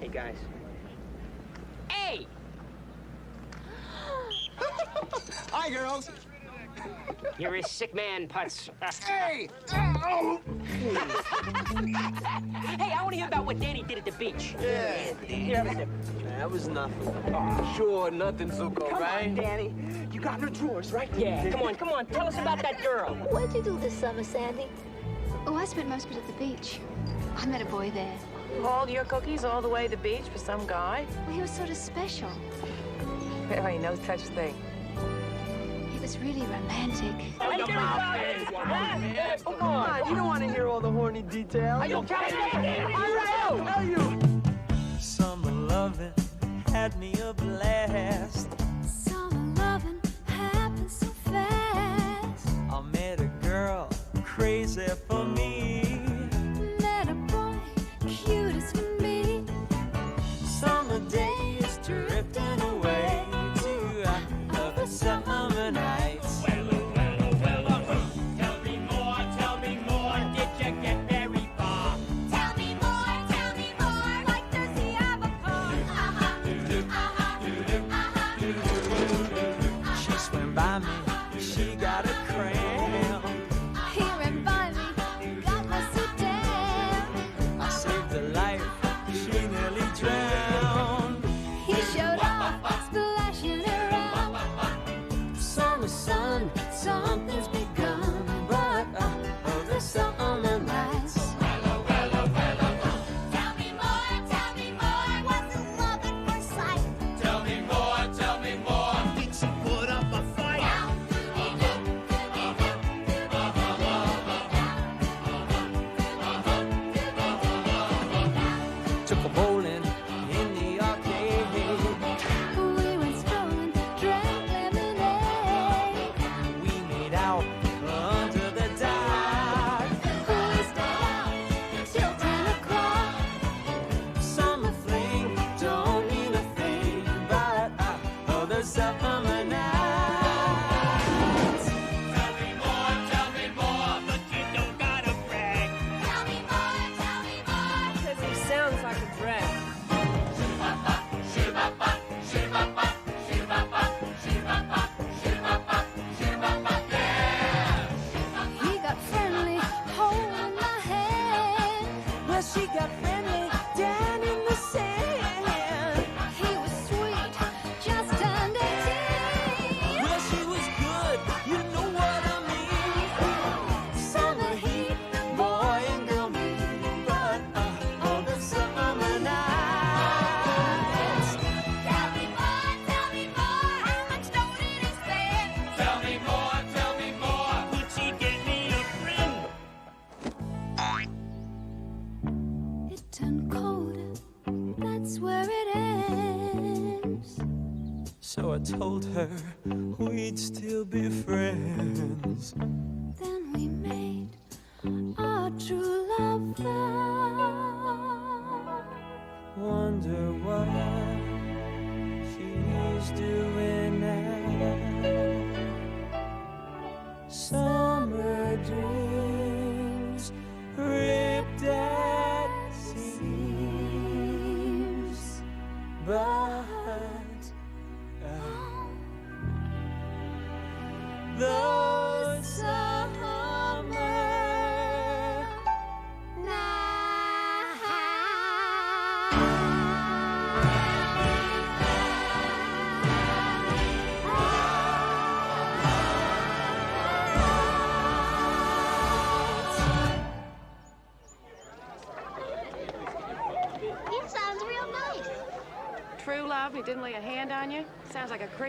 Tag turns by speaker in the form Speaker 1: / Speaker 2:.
Speaker 1: Hey, guys. Hey!
Speaker 2: Hi, girls.
Speaker 1: You're a sick man, Putz.
Speaker 2: Hey! Oh!
Speaker 1: Hey, I want to hear about what Danny did at the beach.
Speaker 2: Yeah, that was nothing. Oh, sure, nothing, Zuko,
Speaker 1: Come
Speaker 2: right?
Speaker 1: on, Danny. You got her drawers, right? Yeah, come on. Tell us about that girl.
Speaker 3: What'd you do this summer, Sandy?
Speaker 4: Oh, I spent most of it at the beach. I met a boy there.
Speaker 5: Hauled your cookies all the way to the beach for some guy?
Speaker 4: Well, he was sort of special.
Speaker 5: There ain't no such thing.
Speaker 4: He was really romantic.
Speaker 1: Come on.
Speaker 2: You don't want to hear all the horny details.
Speaker 1: Are you kidding?
Speaker 2: Are you?
Speaker 6: Summer loving had me a blast.
Speaker 4: Summer loving happened so fast.
Speaker 6: I met a girl crazy for me.
Speaker 4: Met a boy cute as can be.
Speaker 6: Summer days drifting away to other summer nights.
Speaker 1: Tell me more, did you get very far?
Speaker 4: Tell me more, like does he have a car?
Speaker 6: She swam by me, she got a cramp.
Speaker 4: He ran by me, got my suit down.
Speaker 6: I saved her life, she nearly drowned.
Speaker 4: He showed off, splashing around.
Speaker 6: Summer sun, something's begun, but the summer nights.
Speaker 4: Tell me more, what's the love at first sight?
Speaker 2: Tell me more. Did she put up a fight?
Speaker 6: Took a bowling in the arcade.
Speaker 4: We went strolling, drank lemonade.
Speaker 6: We made out under the dark.
Speaker 4: We stayed out till 10 o'clock.
Speaker 6: Summer fling don't mean a thing, but the summer nights.
Speaker 1: Tell me more, but you don't gotta brag.
Speaker 4: Tell me more.
Speaker 5: Because he sounds like a drag.
Speaker 4: He got friendly, holding my hand.
Speaker 6: Well, she got friendly down in the sand.
Speaker 4: He was sweet, just turned 18.
Speaker 6: Well, she was good, you know what I mean. Summer heat, boy and girl meet, but the summer nights.
Speaker 4: Tell me more, how much dough did he spend?
Speaker 1: Tell me more. Would she get me a friend?
Speaker 4: It turned colder, that's where it ends.
Speaker 6: So I told her we'd still be friends.
Speaker 4: Then we made our true love vow.
Speaker 6: Wonder what she's doing now. Summer dreams ripped at seams, but those summer
Speaker 3: It sounds real nice.
Speaker 5: True love, he didn't lay a hand on you? Sounds like a crazy.